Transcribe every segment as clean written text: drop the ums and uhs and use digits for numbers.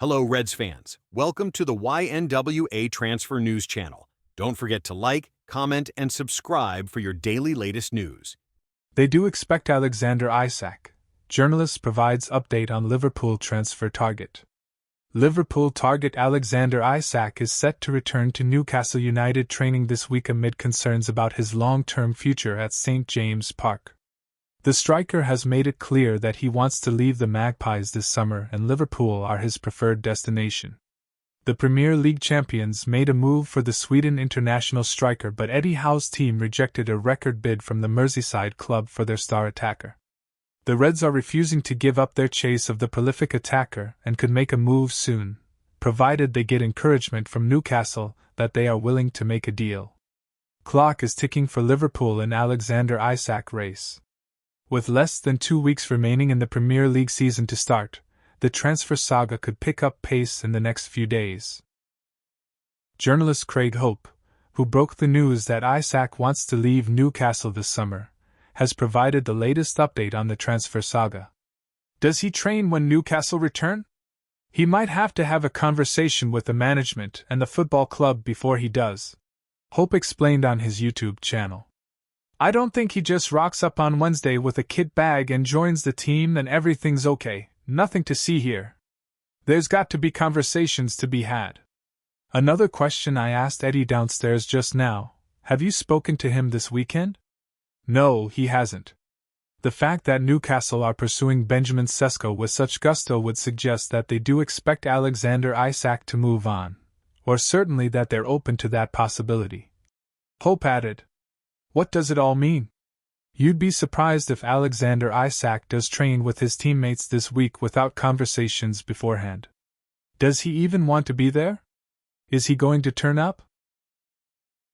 Hello, Reds fans. Welcome to the YNWA Transfer News Channel. Don't forget to like, comment, and subscribe for your daily latest news. They do expect Alexander Isak. Journalist provides update on Liverpool transfer target. Liverpool target Alexander Isak is set to return to Newcastle United training this week amid concerns about his long-term future at St. James Park. The striker has made it clear that he wants to leave the Magpies this summer and Liverpool are his preferred destination. The Premier League champions made a move for the Sweden international striker, but Eddie Howe's team rejected a record bid from the Merseyside club for their star attacker. The Reds are refusing to give up their chase of the prolific attacker and could make a move soon, provided they get encouragement from Newcastle that they are willing to make a deal. Clock is ticking for Liverpool in Alexander Isak race. With less than 2 weeks remaining in the Premier League season to start, the transfer saga could pick up pace in the next few days. Journalist Craig Hope, who broke the news that Isak wants to leave Newcastle this summer, has provided the latest update on the transfer saga. Does he train when Newcastle return? He might have to have a conversation with the management and the football club before he does, Hope explained on his YouTube channel. I don't think he just rocks up on Wednesday with a kit bag and joins the team and everything's okay, nothing to see here. There's got to be conversations to be had. Another question I asked Eddie downstairs just now, have you spoken to him this weekend? No, he hasn't. The fact that Newcastle are pursuing Benjamin Sesko with such gusto would suggest that they do expect Alexander Isak to move on, or certainly that they're open to that possibility. Hope added, what does it all mean? You'd be surprised if Alexander Isak does train with his teammates this week without conversations beforehand. Does he even want to be there? Is he going to turn up?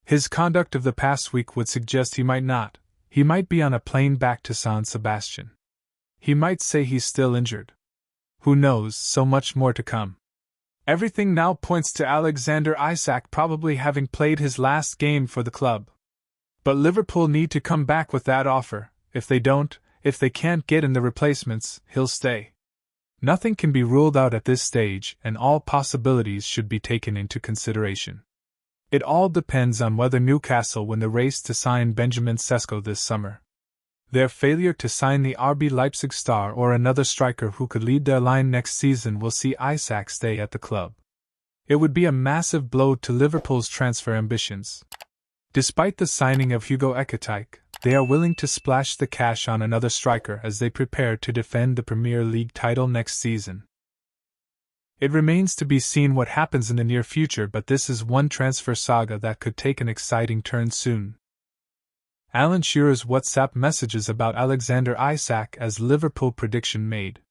His conduct of the past week would suggest he might not. He might be on a plane back to San Sebastian. He might say he's still injured. Who knows, so much more to come. Everything now points to Alexander Isak probably having played his last game for the club. But Liverpool need to come back with that offer. If they can't get in the replacements, he'll stay. Nothing can be ruled out at this stage, and all possibilities should be taken into consideration. It all depends on whether Newcastle win the race to sign Benjamin Sesko this summer. Their failure to sign the RB Leipzig star or another striker who could lead their line next season will see Isak stay at the club. It would be a massive blow to Liverpool's transfer ambitions. Despite the signing of Hugo Ekitike, they are willing to splash the cash on another striker as they prepare to defend the Premier League title next season. It remains to be seen what happens in the near future, but this is one transfer saga that could take an exciting turn soon. Alan Shearer's WhatsApp messages about Alexander Isak as Liverpool prediction made.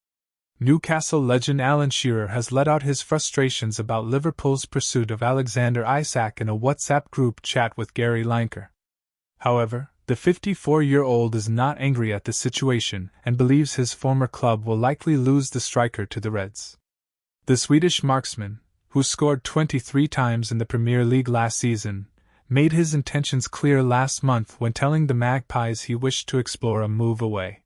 Newcastle legend Alan Shearer has let out his frustrations about Liverpool's pursuit of Alexander Isak in a WhatsApp group chat with Gary Lineker. However, the 54-year-old is not angry at the situation and believes his former club will likely lose the striker to the Reds. The Swedish marksman, who scored 23 times in the Premier League last season, made his intentions clear last month when telling the Magpies he wished to explore a move away.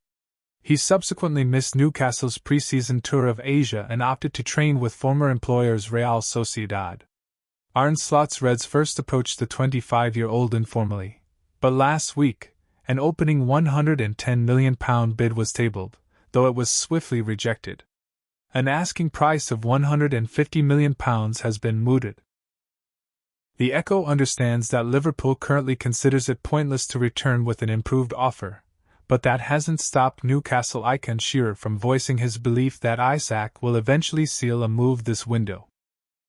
He subsequently missed Newcastle's pre-season tour of Asia and opted to train with former employers Real Sociedad. Arne Slot's Reds first approached the 25-year-old informally, but last week, an opening £110 million bid was tabled, though it was swiftly rejected. An asking price of £150 million has been mooted. The Echo understands that Liverpool currently considers it pointless to return with an improved offer, but that hasn't stopped Newcastle icon Shearer from voicing his belief that Isak will eventually seal a move this window.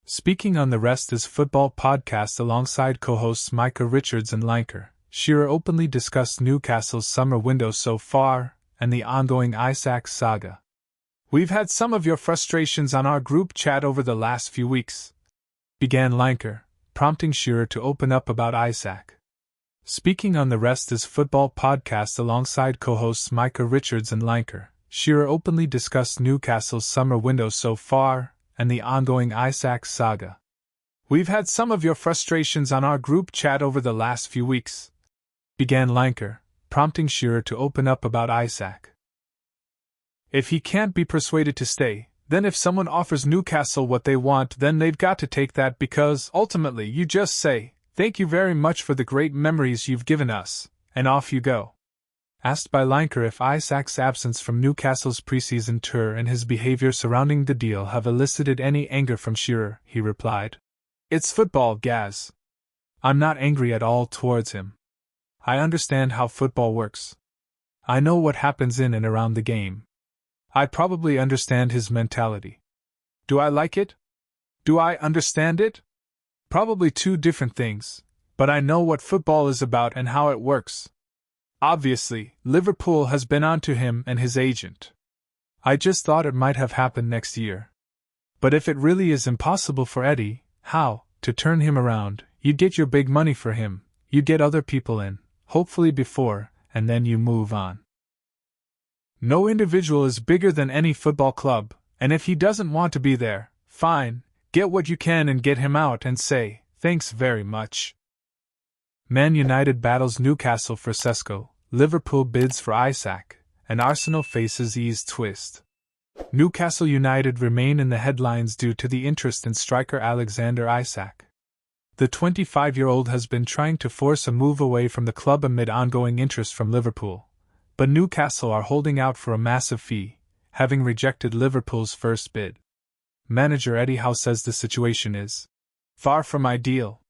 Speaking on the Rest is Football podcast alongside co-hosts Micah Richards and Lineker, Shearer openly discussed Newcastle's summer window so far and the ongoing Isak saga. We've had some of your frustrations on our group chat over the last few weeks, began Lineker, prompting Shearer to open up about Isak. Speaking on the Rest is Football podcast alongside co-hosts Micah Richards and Lineker, Shearer openly discussed Newcastle's summer window so far and the ongoing Isak saga. We've had some of your frustrations on our group chat over the last few weeks, began Lineker, prompting Shearer to open up about Isak. If he can't be persuaded to stay, Then if someone offers Newcastle what they want, then they've got to take that, because, ultimately, you just say, "Thank you very much for the great memories you've given us," and off you go. Asked by Lineker if Isak's absence from Newcastle's preseason tour and his behavior surrounding the deal have elicited any anger from Shearer, he replied, "It's football, Gaz. I'm not angry at all towards him. I understand how football works. I know what happens in and around the game. I probably understand his mentality. Do I like it? Do I understand it? Probably two different things, but I know what football is about and how it works. Obviously, Liverpool has been on to him and his agent. I just thought it might have happened next year. But if it really is impossible for Eddie Howe to turn him around, you get your big money for him, you get other people in, hopefully before, and then you move on. No individual is bigger than any football club, and if he doesn't want to be there, fine, get what you can and get him out and say, thanks very much." Man United battles Newcastle for Sesko, Liverpool bids for Isak, and Arsenal faces E's twist. Newcastle United remain in the headlines due to the interest in striker Alexander Isak. The 25-year-old has been trying to force a move away from the club amid ongoing interest from Liverpool, but Newcastle are holding out for a massive fee, having rejected Liverpool's first bid. Manager Eddie Howe says the situation is far from ideal.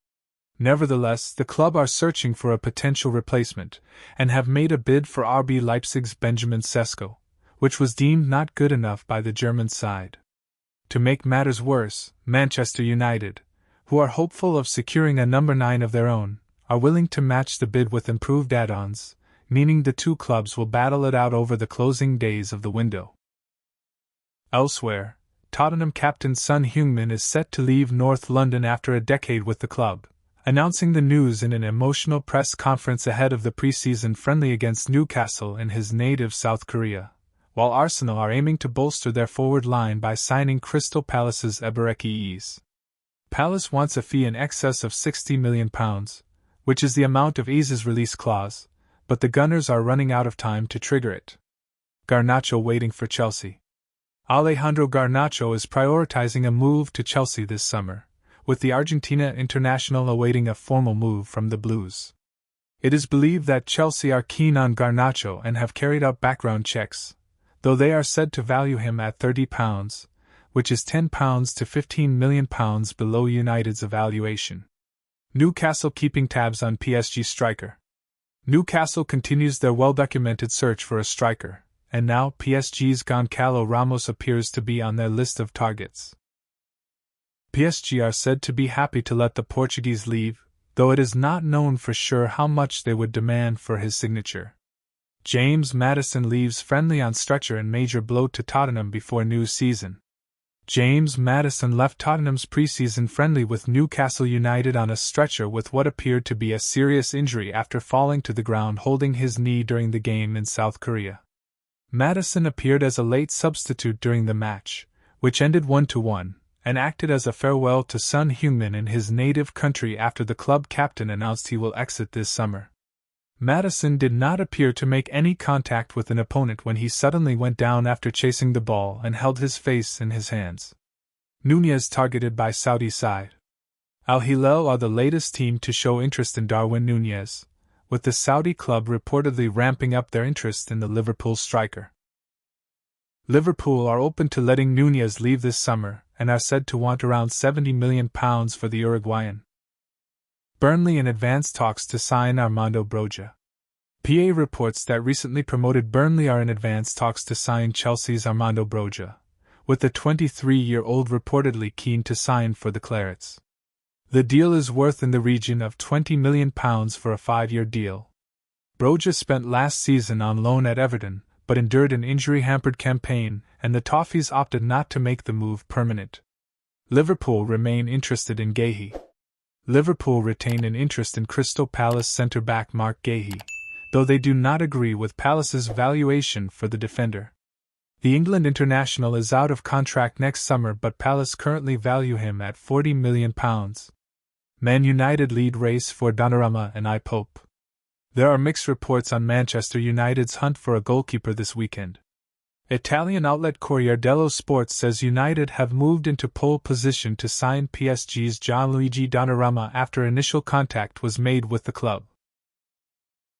Nevertheless, the club are searching for a potential replacement, and have made a bid for RB Leipzig's Benjamin Sesko, which was deemed not good enough by the German side. To make matters worse, Manchester United, who are hopeful of securing a number 9 of their own, are willing to match the bid with improved add-ons, meaning the two clubs will battle it out over the closing days of the window. Elsewhere, Tottenham captain Son Heung-min is set to leave North London after a decade with the club, announcing the news in an emotional press conference ahead of the pre-season friendly against Newcastle in his native South Korea, while Arsenal are aiming to bolster their forward line by signing Crystal Palace's Ebereki Eze. Palace wants a fee in excess of £60 million, which is the amount of Eze's release clause, but the Gunners are running out of time to trigger it. Garnacho waiting for Chelsea. Alejandro Garnacho is prioritizing a move to Chelsea this summer, with the Argentina international awaiting a formal move from the Blues. It is believed that Chelsea are keen on Garnacho and have carried out background checks, though they are said to value him at £30, which is £10 to £15 million below United's evaluation. Newcastle keeping tabs on PSG striker. Newcastle continues their well-documented search for a striker, and now PSG's Goncalo Ramos appears to be on their list of targets. PSG are said to be happy to let the Portuguese leave, though it is not known for sure how much they would demand for his signature. James Maddison leaves friendly on stretcher in major blow to Tottenham before new season. James Maddison left Tottenham's pre-season friendly with Newcastle United on a stretcher with what appeared to be a serious injury after falling to the ground holding his knee during the game in South Korea. Maddison appeared as a late substitute during the match, which ended 1-1, and acted as a farewell to Son Heung-min in his native country after the club captain announced he will exit this summer. Maddison did not appear to make any contact with an opponent when he suddenly went down after chasing the ball and held his face in his hands. Nunez targeted by Saudi side. Al Hilal are the latest team to show interest in Darwin Nunez, with the Saudi club reportedly ramping up their interest in the Liverpool striker. Liverpool are open to letting Nunez leave this summer and are said to want around £70 million for the Uruguayan. Burnley in advanced talks to sign Armando Broja. PA reports that recently promoted Burnley are in advanced talks to sign Chelsea's Armando Broja, with the 23-year-old reportedly keen to sign for the Clarets. The deal is worth in the region of £20 million for a 5-year deal. Broja spent last season on loan at Everton, but endured an injury-hampered campaign, and the Toffees opted not to make the move permanent. Liverpool remain interested in Guéhi. Liverpool retain an interest in Crystal Palace centre-back Mark Guéhi, though they do not agree with Palace's valuation for the defender. The England international is out of contract next summer, but Palace currently value him at £40 million. Man United lead race for Donnarumma and Pope. There are mixed reports on Manchester United's hunt for a goalkeeper this weekend. Italian outlet Corriere dello Sport says United have moved into pole position to sign PSG's Gianluigi Donnarumma after initial contact was made with the club.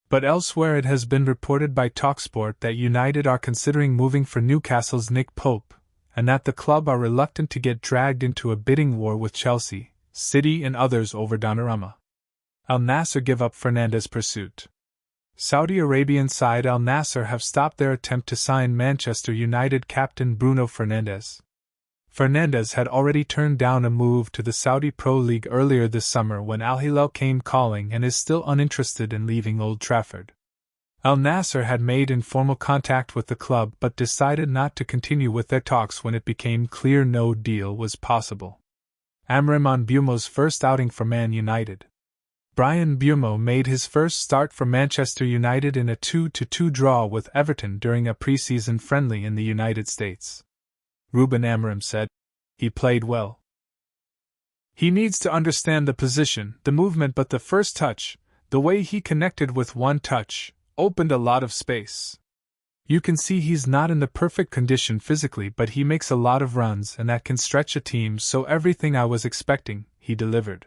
But elsewhere it has been reported by TalkSport that United are considering moving for Newcastle's Nick Pope, and that the club are reluctant to get dragged into a bidding war with Chelsea, City and others over Donnarumma. Al Nassr give up Fernandes' pursuit. Saudi Arabian side Al Nassr have stopped their attempt to sign Manchester United captain Bruno Fernandes. Fernandes had already turned down a move to the Saudi Pro League earlier this summer when Al Hilal came calling and is still uninterested in leaving Old Trafford. Al Nassr had made informal contact with the club but decided not to continue with their talks when it became clear no deal was possible. Amraman Bumo's first outing for Man United. Brian Bumo made his first start for Manchester United in a 2-2 draw with Everton during a pre-season friendly in the United States. Ruben Amorim said, "He played well. He needs to understand the position, the movement, but the first touch, the way he connected with one touch, opened a lot of space. You can see he's not in the perfect condition physically, but he makes a lot of runs and that can stretch a team, so everything I was expecting, he delivered."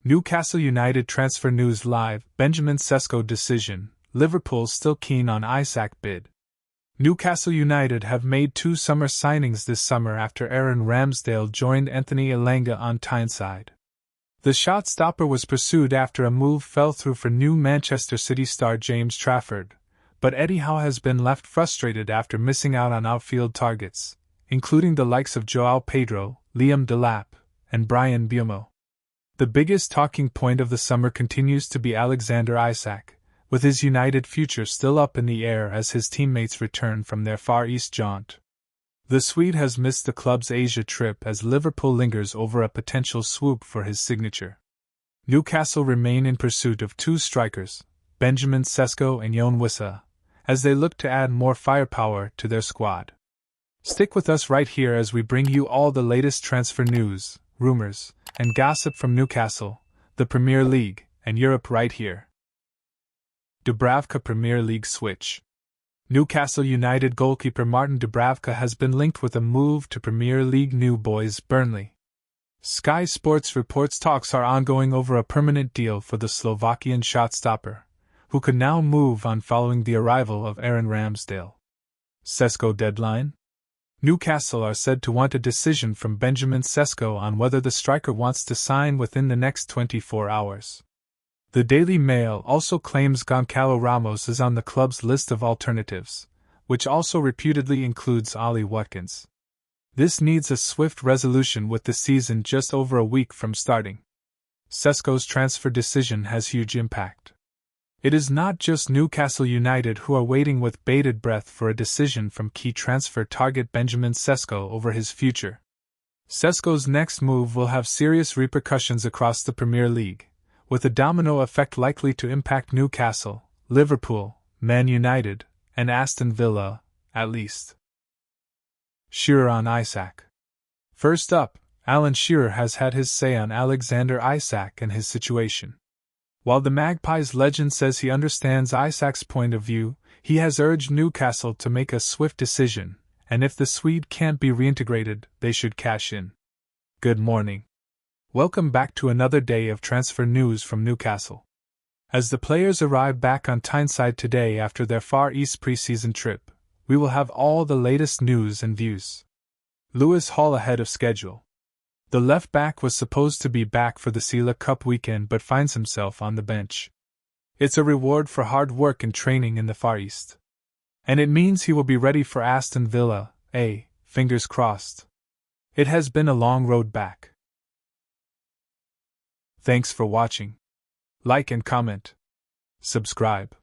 Newcastle United transfer news live. Benjamin Sesko decision. Liverpool still keen on Isak bid. Newcastle United have made 2 summer signings this summer after Aaron Ramsdale joined Anthony Elanga on Tyneside. The shot stopper was pursued after a move fell through for new Manchester City star James Trafford, but Eddie Howe has been left frustrated after missing out on outfield targets, including the likes of João Pedro, Liam Delap, and Brian Bumo. The biggest talking point of the summer continues to be Alexander Isak, with his United future still up in the air as his teammates return from their Far East jaunt. The Swede has missed the club's Asia trip as Liverpool lingers over a potential swoop for his signature. Newcastle remain in pursuit of 2 strikers, Benjamin Sesko and Yoane Wissa, as they look to add more firepower to their squad. Stick with us right here as we bring you all the latest transfer news, rumors, and gossip from Newcastle, the Premier League, and Europe right here. Dubravka Premier League switch. Newcastle United goalkeeper Martin Dubravka has been linked with a move to Premier League new boys Burnley. Sky Sports reports talks are ongoing over a permanent deal for the Slovakian shot stopper, who could now move on following the arrival of Aaron Ramsdale. Sesko deadline? Newcastle are said to want a decision from Benjamin Sesko on whether the striker wants to sign within the next 24 hours. The Daily Mail also claims Goncalo Ramos is on the club's list of alternatives, which also reputedly includes Ollie Watkins. This needs a swift resolution with the season just over a week from starting. Sesko's transfer decision has huge impact. It is not just Newcastle United who are waiting with bated breath for a decision from key transfer target Benjamin Sesko over his future. Sesko's next move will have serious repercussions across the Premier League, with a domino effect likely to impact Newcastle, Liverpool, Man United, and Aston Villa, at least. Shearer on Isak. First up, Alan Shearer has had his say on Alexander Isak and his situation. While the Magpies legend says he understands Isak's point of view, he has urged Newcastle to make a swift decision, and if the Swede can't be reintegrated, they should cash in. Good morning. Welcome back to another day of transfer news from Newcastle. As the players arrive back on Tyneside today after their Far East pre-season trip, we will have all the latest news and views. Lewis Hall ahead of schedule. The left back was supposed to be back for the Sela Cup weekend but finds himself on the bench. It's a reward for hard work and training in the Far East. And it means he will be ready for Aston Villa, fingers crossed. It has been a long road back. Thanks for watching. Like and comment. Subscribe.